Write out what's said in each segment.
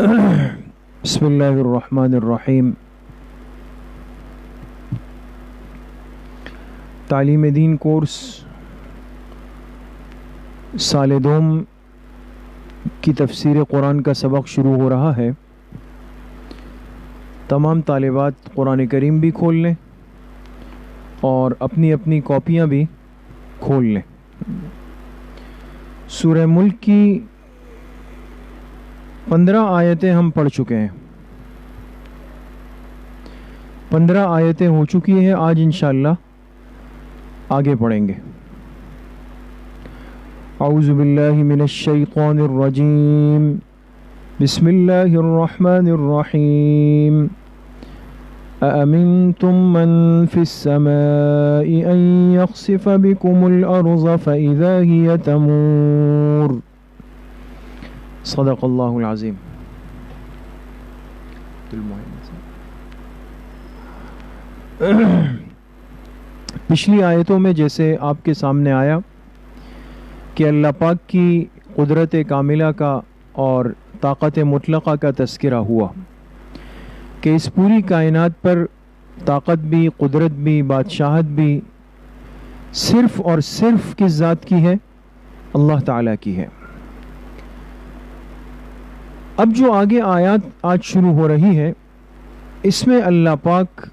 بسم اللہ الرحمن الرحیم۔ تعلیم دین کورس سال دوم کی تفسیر قرآن کا سبق شروع ہو رہا ہے۔ تمام طالبات قرآن کریم بھی کھول لیں اور اپنی اپنی کاپیاں بھی کھول لیں۔ سورہ ملک کی 15 آیتیں ہم پڑھ چکے ہیں، 15 آیتیں ہو چکی ہیں۔ آج انشاءاللہ آگے پڑھیں گے۔ اعوذ باللہ من الشیطان الرجیم، بسم اللہ الرحمن الرحیم۔ أأمنتم من في السماء أن يخسف بكم الأرض فإذا هي تمور۔ صدق اللہ العظیم۔ پچھلی آیتوں میں جیسے آپ کے سامنے آیا کہ اللہ پاک کی قدرت کاملہ کا اور طاقت مطلقہ کا تذکرہ ہوا کہ اس پوری کائنات پر طاقت بھی، قدرت بھی، بادشاہت بھی صرف اور صرف کس ذات کی ہے؟ اللہ تعالیٰ کی ہے۔ اب جو آگے آیات آج شروع ہو رہی ہے، اس میں اللہ پاک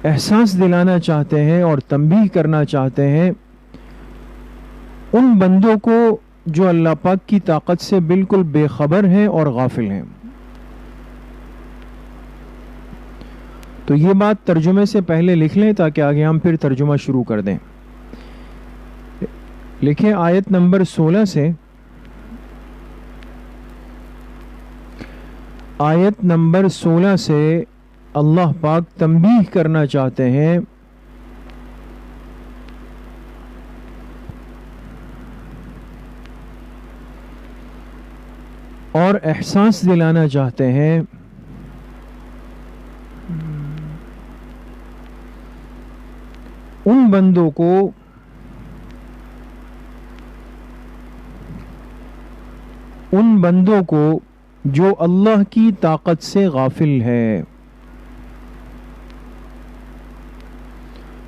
احساس دلانا چاہتے ہیں اور تنبیہ کرنا چاہتے ہیں ان بندوں کو جو اللہ پاک کی طاقت سے بالکل بے خبر ہیں اور غافل ہیں۔ تو یہ بات ترجمے سے پہلے لکھ لیں تاکہ آگے ہم پھر ترجمہ شروع کر دیں۔ لکھیں آیت نمبر 16 سے، آیت نمبر 16 سے اللہ پاک تنبیہ کرنا چاہتے ہیں اور احساس دلانا چاہتے ہیں ان بندوں کو جو اللہ کی طاقت سے غافل ہے،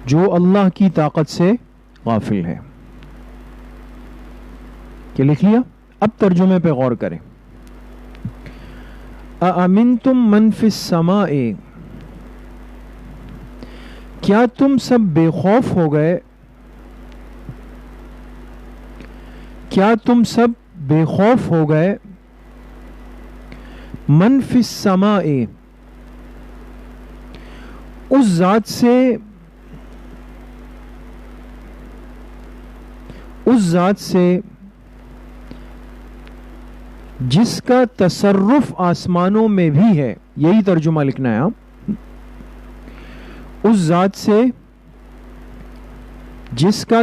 جو اللہ کی طاقت سے غافل ہے۔ کہ لکھ لیا؟ اب ترجمے پہ غور کریں۔ اَأَمِنْتُمْ مَنْ فِي السَّمَاءِ، کیا تم سب بے خوف ہو گئے؟ کیا تم سب بے خوف ہو گئے؟ من فی السماء، اس ذات سے جس کا تصرف آسمانوں میں بھی ہے، یہی ترجمہ لکھنا ہے۔ اس ذات سے جس کا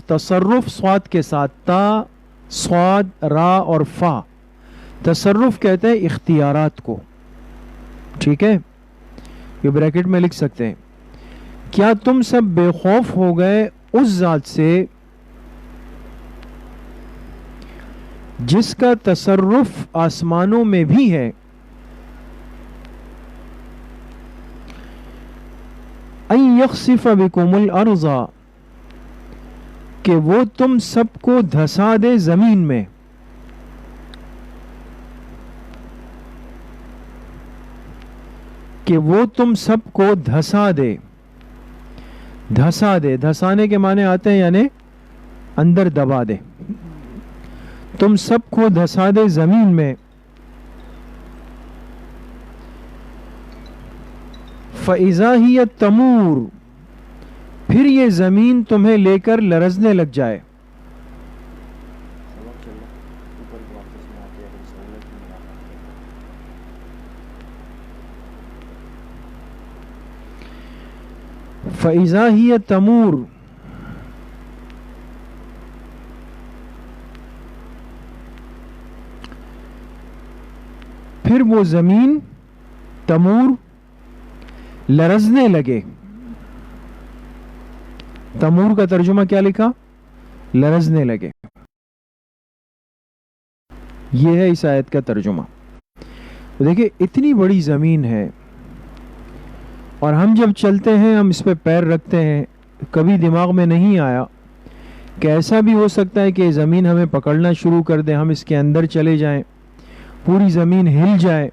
تصرف صاد کے ساتھ، تا، صاد، را اور فا، تصرف کہتے ہیں اختیارات کو، ٹھیک ہے؟ یہ بریکٹ میں لکھ سکتے ہیں۔ کیا تم سب بے خوف ہو گئے اس ذات سے جس کا تصرف آسمانوں میں بھی ہے، ان یخسف بکم الارض، کہ وہ تم سب کو دھسا دے زمین میں، کہ وہ تم سب کو دھسا دے۔ دھسا دے، دھسانے کے معنی آتے ہیں یعنی اندر دبا دے۔ تم سب کو دھسا دے زمین میں، فَإِذَا هِيَ تَمُورُ، پھر یہ زمین تمہیں لے کر لرزنے لگ جائے۔ فَإِذَا هِيَ تَمُورُ، پھر وہ زمین تمور لرزنے لگے۔ تمور کا ترجمہ کیا لکھا؟ لرزنے لگے۔ یہ ہے اس آیت کا ترجمہ. دیکھیں اتنی بڑی زمین ہے اور ہم جب چلتے ہیں ہم اس پہ پیر رکھتے ہیں, کبھی دماغ میں نہیں آیا کہ ایسا بھی ہو سکتا ہے کہ زمین ہمیں پکڑنا شروع کر دے, ہم اس کے اندر چلے جائیں, پوری زمین ہل جائے.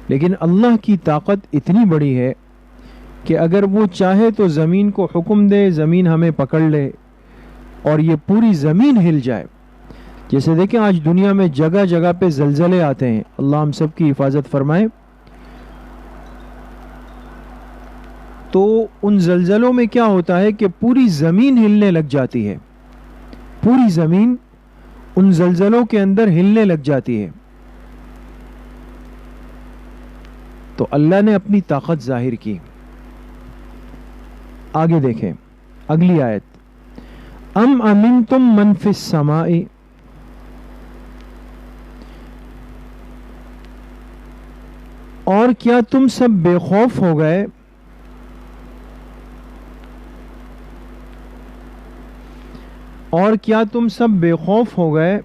لیکن اللہ کی طاقت اتنی بڑی ہے کہ اگر وہ چاہے تو زمین کو حکم دے, زمین ہمیں پکڑ لے اور یہ پوری زمین ہل جائے. جیسے دیکھیں آج دنیا میں جگہ جگہ پہ زلزلے آتے ہیں, اللہ ہم سب کی حفاظت فرمائے. تو ان زلزلوں میں کیا ہوتا ہے کہ پوری زمین ہلنے لگ جاتی ہے, پوری زمین ان زلزلوں کے اندر ہلنے لگ جاتی ہے. تو اللہ نے اپنی طاقت ظاہر کی. آگے دیکھیں اگلی آیت, ام امنتم من فی السماء, اور کیا تم سب بے خوف ہو گئے, اور کیا تم سب بے خوف ہو گئے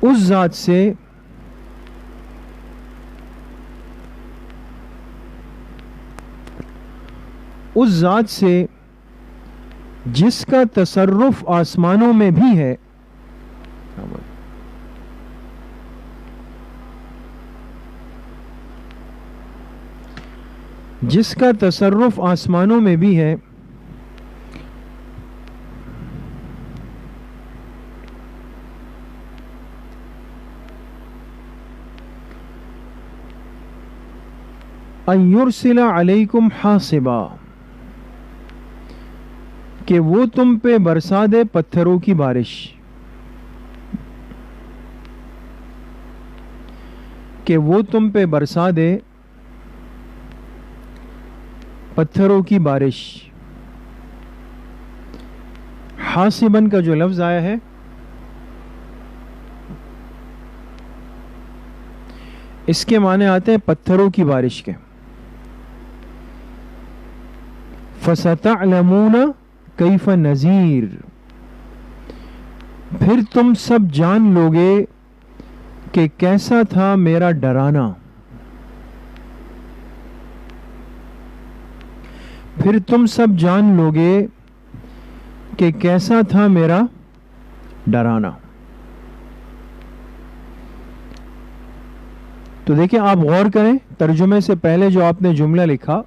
اس ذات سے جس کا تصرف آسمانوں میں بھی ہے, جس کا تصرف آسمانوں میں بھی ہے, ان یرسل علیکم حاصبا, کہ وہ تم پہ برسا دے پتھروں کی بارش, کہ وہ تم پہ برسا دے پتھروں کی بارش. حاسبن کا جو لفظ آیا ہے اس کے معنی آتے ہیں پتھروں کی بارش کے. فَسَتَعْلَمُونَ كَيْفَ نَذِيرٌ, پھر تم سب جان لوگے کہ کیسا تھا میرا ڈرانا, پھر تم سب جان لوگے کہ کیسا تھا میرا ڈرانا. تو دیکھیں آپ غور کریں, ترجمے سے پہلے جو آپ نے جملہ لکھا,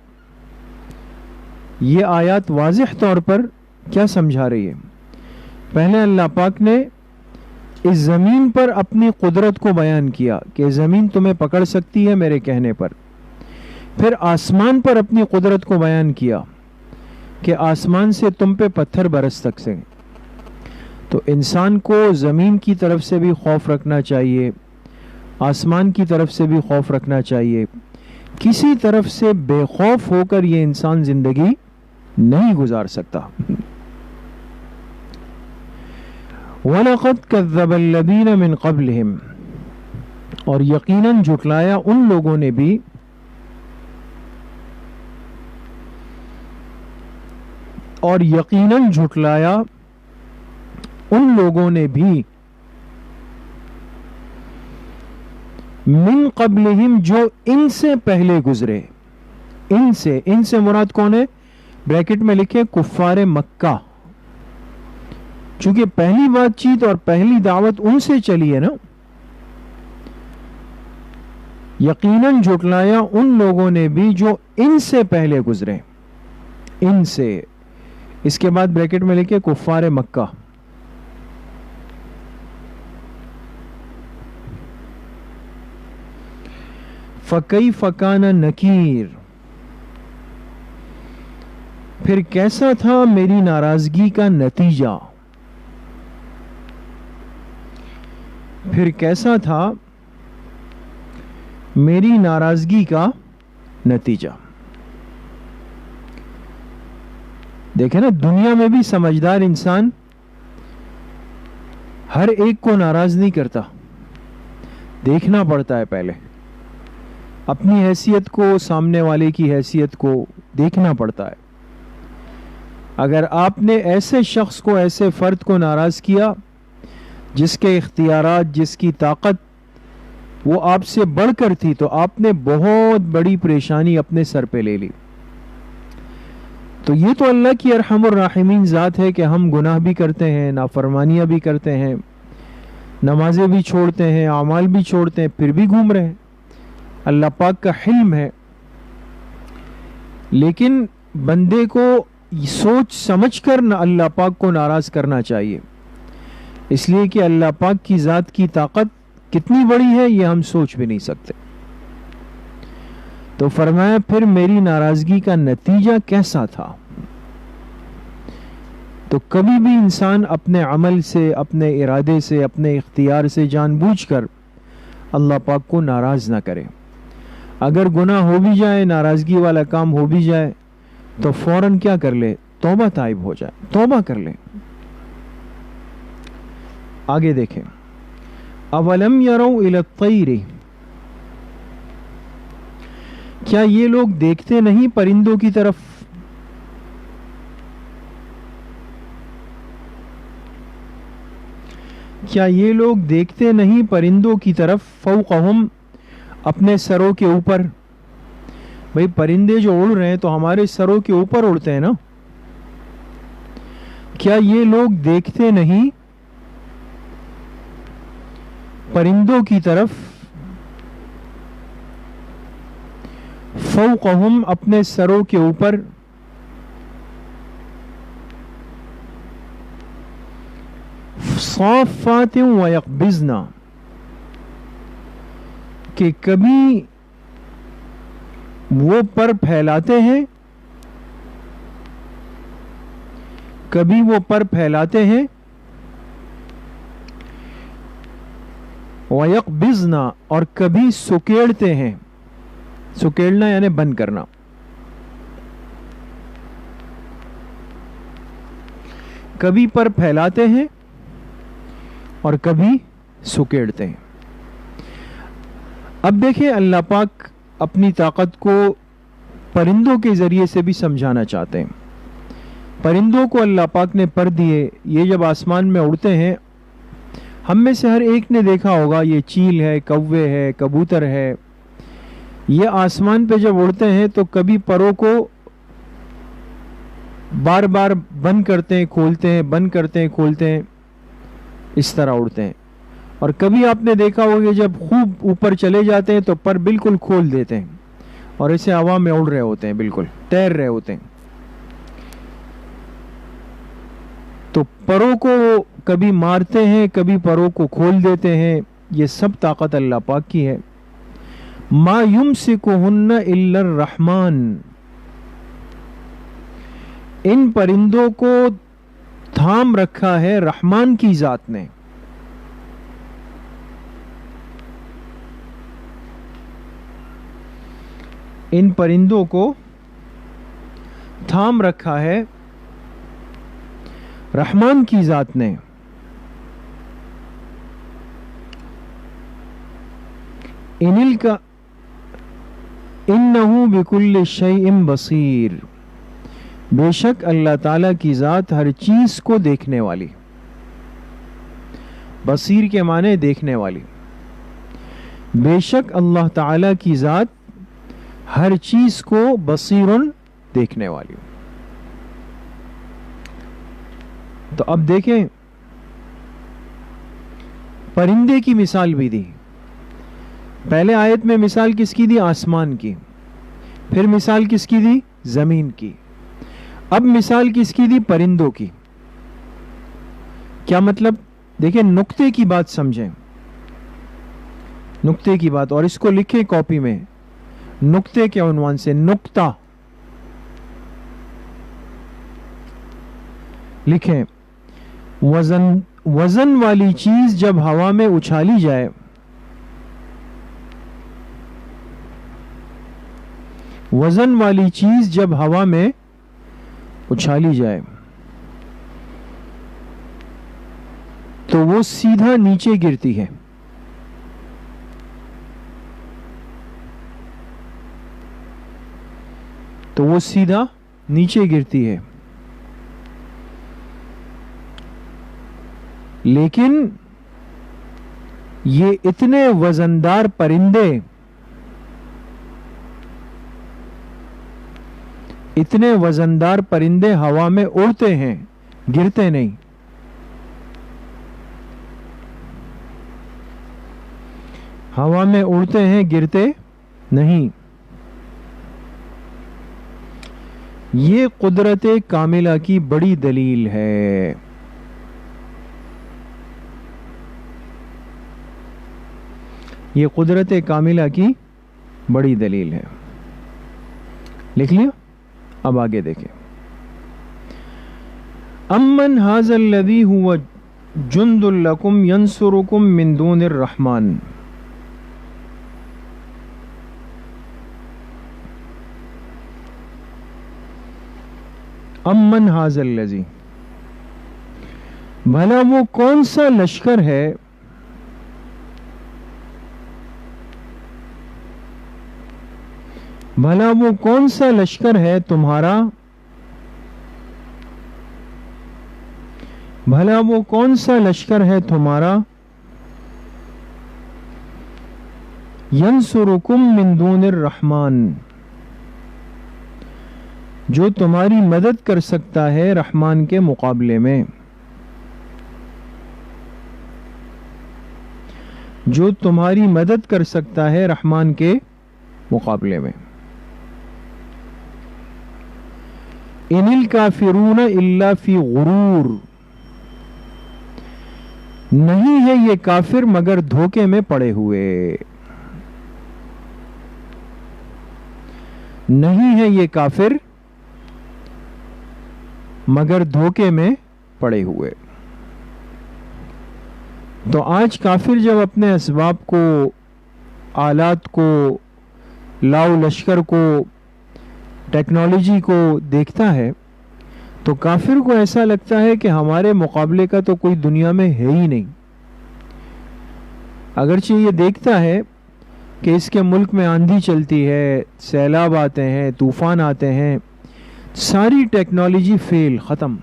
یہ آیات واضح طور پر کیا سمجھا رہی ہے. پہلے اللہ پاک نے اس زمین پر اپنی قدرت کو بیان کیا کہ زمین تمہیں پکڑ سکتی ہے میرے کہنے پر. پھر آسمان پر اپنی قدرت کو بیان کیا کہ آسمان سے تم پہ پتھر برس سکتے. تو انسان کو زمین کی طرف سے بھی خوف رکھنا چاہیے, آسمان کی طرف سے بھی خوف رکھنا چاہیے. کسی طرف سے بے خوف ہو کر یہ انسان زندگی نہیں گزار سکتا. وَلَقَدْ كَذَّبَ الَّذِينَ مِن قَبْلِهِمْ, اور یقیناً جھٹلایا ان لوگوں نے بھی, اور یقیناً جھٹلایا ان لوگوں نے بھی, من قبلہم جو ان سے پہلے گزرے. ان سے مراد کون ہے؟ بریکٹ میں لکھے کفار مکہ, چونکہ پہلی بات چیت اور پہلی دعوت ان سے چلی ہے نا. یقیناً جھٹلایا ان لوگوں نے بھی جو ان سے پہلے گزرے. ان سے, اس کے بعد بریکٹ میں لکھے کفار مکہ. فَكَيْفَ كَانَ نَكِيرٌ, پھر کیسا تھا میری ناراضگی کا نتیجہ. پھر کیسا تھا میری ناراضگی کا نتیجہ. دیکھیں نا, دنیا میں بھی سمجھدار انسان ہر ایک کو ناراض نہیں کرتا, دیکھنا پڑتا ہے پہلے, اپنی حیثیت کو, سامنے والے کی حیثیت کو دیکھنا پڑتا ہے. اگر آپ نے ایسے شخص کو، ایسے فرد کو ناراض کیا جس کے اختیارات، جس کی طاقت وہ آپ سے بڑھ کر تھی، تو آپ نے بہت بڑی پریشانی اپنے سر پہ لے لی. تو یہ تو اللہ کی ارحم الراحمین ذات ہے کہ ہم گناہ بھی کرتے ہیں، نافرمانیاں بھی کرتے ہیں، نمازیں بھی چھوڑتے ہیں، اعمال بھی چھوڑتے ہیں، پھر بھی گھوم رہے ہیں. اللہ پاک کا حلم ہے. لیکن بندے کو سوچ سمجھ کر نہ اللہ پاک کو ناراض کرنا چاہیے، اس لیے کہ اللہ پاک کی ذات کی طاقت کتنی بڑی ہے یہ ہم سوچ بھی نہیں سکتے. تو فرمایا پھر میری ناراضگی کا نتیجہ کیسا تھا. تو کبھی بھی انسان اپنے عمل سے، اپنے ارادے سے، اپنے اختیار سے جان بوجھ کر اللہ پاک کو ناراض نہ کرے. اگر گناہ ہو بھی جائے، ناراضگی والا کام ہو بھی جائے، تو فوراً کیا کر لے؟ توبہ طائب ہو جائے، توبہ کر لے. آگے دیکھیں، اولم یروا الی الطیر، کیا یہ لوگ دیکھتے نہیں پرندوں کی طرف؟ کیا یہ لوگ دیکھتے نہیں پرندوں کی طرف؟ فوقہم، اپنے سروں کے اوپر. بھئی پرندے جو اڑ رہے ہیں تو ہمارے سروں کے اوپر اڑتے ہیں نا. کیا یہ لوگ دیکھتے نہیں پرندوں کی طرف؟ فوقہم، اپنے سروں کے اوپر. صافات ویقبضن، کہ کبھی وہ پر پھیلاتے ہیں، کبھی وہ پر پھیلاتے ہیں. ویقبضن، اور کبھی سکیڑتے ہیں. سکیڑنا یعنی بند کرنا. کبھی پر پھیلاتے ہیں اور کبھی سکیڑتے ہیں. اب دیکھیں اللہ پاک اپنی طاقت کو پرندوں کے ذریعے سے بھی سمجھانا چاہتے ہیں. پرندوں کو اللہ پاک نے پر دیے. یہ جب آسمان میں اڑتے ہیں، ہم میں سے ہر ایک نے دیکھا ہوگا، یہ چیل ہے، کوے ہے، کبوتر ہے، یہ آسمان پہ جب اڑتے ہیں تو کبھی پروں کو بار بار بند کرتے ہیں، کھولتے ہیں، بند کرتے ہیں، کھولتے ہیں، اس طرح اڑتے ہیں. اور کبھی آپ نے دیکھا ہوگا جب خوب اوپر چلے جاتے ہیں تو پر بالکل کھول دیتے ہیں اور اسے ہوا میں اڑ رہے ہوتے ہیں، بالکل تیر رہے ہوتے ہیں. تو پروں کو کبھی مارتے ہیں، کبھی پروں کو کھول دیتے ہیں. یہ سب طاقت اللہ پاک کی ہے. ما یمسکہن الا الرحمن، ان پرندوں کو تھام رکھا ہے رحمان کی ذات نے. ان پرندوں کو تھام رکھا ہے رحمان کی ذات نے. انہ بکل شیء بصیر، بے شک اللہ تعالی کی ذات ہر چیز کو دیکھنے والی. بصیر کے معنی دیکھنے والی. بے شک اللہ تعالی کی ذات ہر چیز کو بصیرن، دیکھنے والی. تو اب دیکھیں، پرندے کی مثال بھی دی. پہلے آیت میں مثال کس کی دی؟ آسمان کی. پھر مثال کس کی دی؟ زمین کی. اب مثال کس کی دی؟ پرندوں کی. کیا مطلب؟ دیکھیں نقطے کی بات سمجھیں، نقطے کی بات، اور اس کو لکھیں کاپی میں نقطے کے عنوان سے. نقطہ لکھیں. وزن والی چیز جب ہوا میں اچھالی جائے، وزن والی چیز جب ہوا میں اچھالی جائے تو وہ سیدھا نیچے گرتی ہے. تو وہ سیدھا نیچے گرتی ہے. لیکن یہ اتنے وزندار پرندے، اتنے وزندار پرندے ہوا میں اڑتے ہیں، گرتے نہیں. ہوا میں اڑتے ہیں، گرتے نہیں. یہ قدرت کاملہ کی بڑی دلیل ہے. یہ قدرت کاملہ کی بڑی دلیل ہے. لکھ لیا؟ اب آگے دیکھیں. امن ھذا الذی هو جند لکم ینصرکم من دون الرحمن. امن ھذا الذی، بھلا وہ کون سا لشکر ہے، بھلا وہ کون سا لشکر ہے تمہارا، بھلا وہ کون سا لشکر ہے تمہارا، ینصرکم من دون الرحمن، جو تمہاری مدد کر سکتا ہے رحمان کے مقابلے میں، جو تمہاری مدد کر سکتا ہے رحمان کے مقابلے میں. ان الکافرون الا فی غرور، نہیں ہے یہ کافر مگر دھوکے میں پڑے ہوئے، نہیں ہے یہ کافر مگر دھوکے میں پڑے ہوئے. تو آج کافر جب اپنے اسباب کو، آلات کو، لاؤ لشکر کو، ٹیکنالوجی کو دیکھتا ہے تو کافر کو ایسا لگتا ہے کہ ہمارے مقابلے کا تو کوئی دنیا میں ہے ہی نہیں. اگرچہ یہ دیکھتا ہے کہ اس کے ملک میں آندھی چلتی ہے، سیلاب آتے ہیں، طوفان آتے ہیں، ساری ٹیکنالوجی فیل، ختم.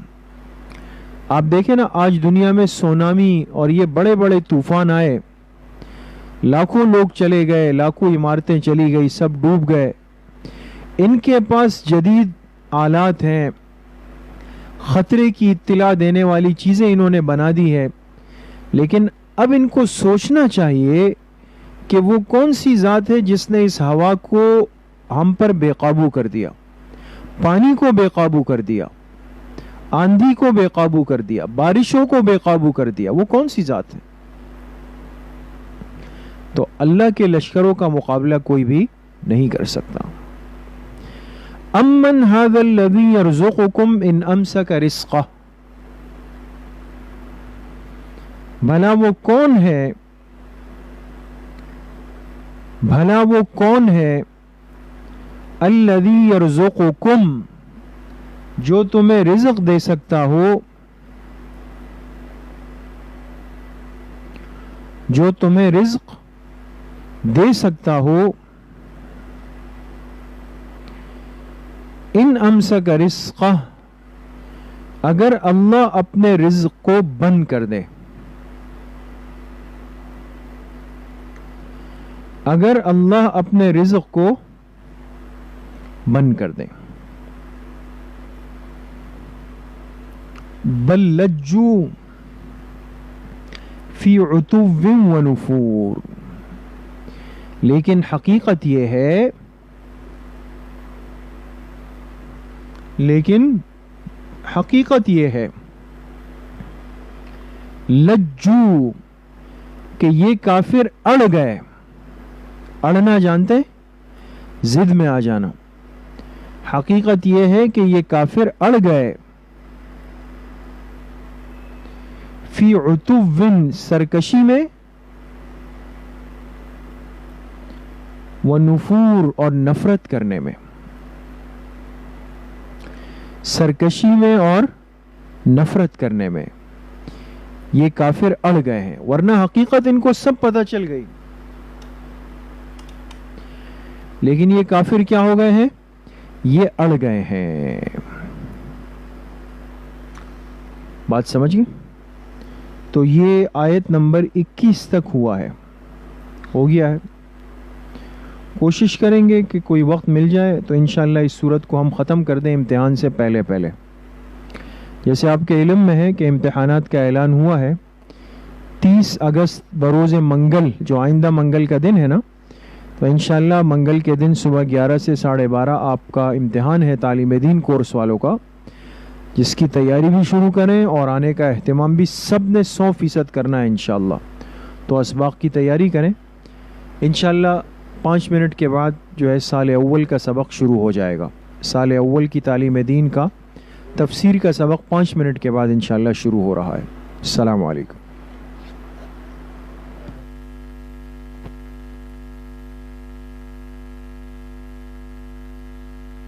آپ دیکھیں نا آج دنیا میں سونامی اور یہ بڑے بڑے طوفان آئے، لاکھوں لوگ چلے گئے، لاکھوں عمارتیں چلی گئی، سب ڈوب گئے. ان کے پاس جدید آلات ہیں، خطرے کی اطلاع دینے والی چیزیں انہوں نے بنا دی ہے، لیکن اب ان کو سوچنا چاہیے کہ وہ کون سی ذات ہے جس نے اس ہوا کو ہم پر بے قابو کر دیا، پانی کو بے قابو کر دیا، آندھی کو بے قابو کر دیا، بارشوں کو بے قابو کر دیا. وہ کون سی ذات ہے؟ تو اللہ کے لشکروں کا مقابلہ کوئی بھی نہیں کر سکتا. امن ھذا الذی یرزقکم ان امسک رزقہ، بھلا وہ کون ہے، بھلا وہ کون ہے، الذی یرزقکم، جو تمہیں رزق دے سکتا ہو، جو تمہیں رزق دے سکتا ہو، ان امسک رزقہ، اگر اللہ اپنے رزق کو بند کر دے، اگر اللہ اپنے رزق کو بند کر دے. بل لجوا فی عتو و نفور، لیکن حقیقت یہ ہے، لیکن حقیقت یہ ہے، لجو، کہ یہ کافر اڑ گئے. اڑنا جانتے؟ ضد میں آ جانا. حقیقت یہ ہے کہ یہ کافر اڑ گئے، فی عتو، سرکشی میں، و نفور، اور نفرت کرنے میں. سرکشی میں اور نفرت کرنے میں یہ کافر اڑ گئے ہیں، ورنہ حقیقت ان کو سب پتہ چل گئی. لیکن یہ کافر کیا ہو گئے ہیں؟ یہ اڑ گئے ہیں. بات سمجھ گئے؟ تو یہ آیت نمبر 21 تک ہوا ہے، ہو گیا ہے۔ کوشش کریں گے کہ کوئی وقت مل جائے تو انشاءاللہ اس صورت کو ہم ختم کر دیں امتحان سے پہلے پہلے۔ جیسے آپ کے علم میں ہے کہ امتحانات کا اعلان ہوا ہے 30 اگست بروز منگل، جو آئندہ منگل کا دن ہے نا، تو انشاءاللہ منگل کے دن صبح 11 سے 12:30 آپ کا امتحان ہے تعلیم دین کورس والوں کا، جس کی تیاری بھی شروع کریں اور آنے کا اہتمام بھی سب نے 100% کرنا ہے انشاءاللہ۔ تو اسباق کی تیاری کریں انشاءاللہ۔ 5 منٹ کے بعد جو ہے سال اول کا سبق شروع ہو جائے گا۔ سال اول کی تعلیم دین کا تفسیر کا سبق 5 منٹ کے بعد انشاءاللہ شروع ہو رہا ہے۔ السلام علیکم۔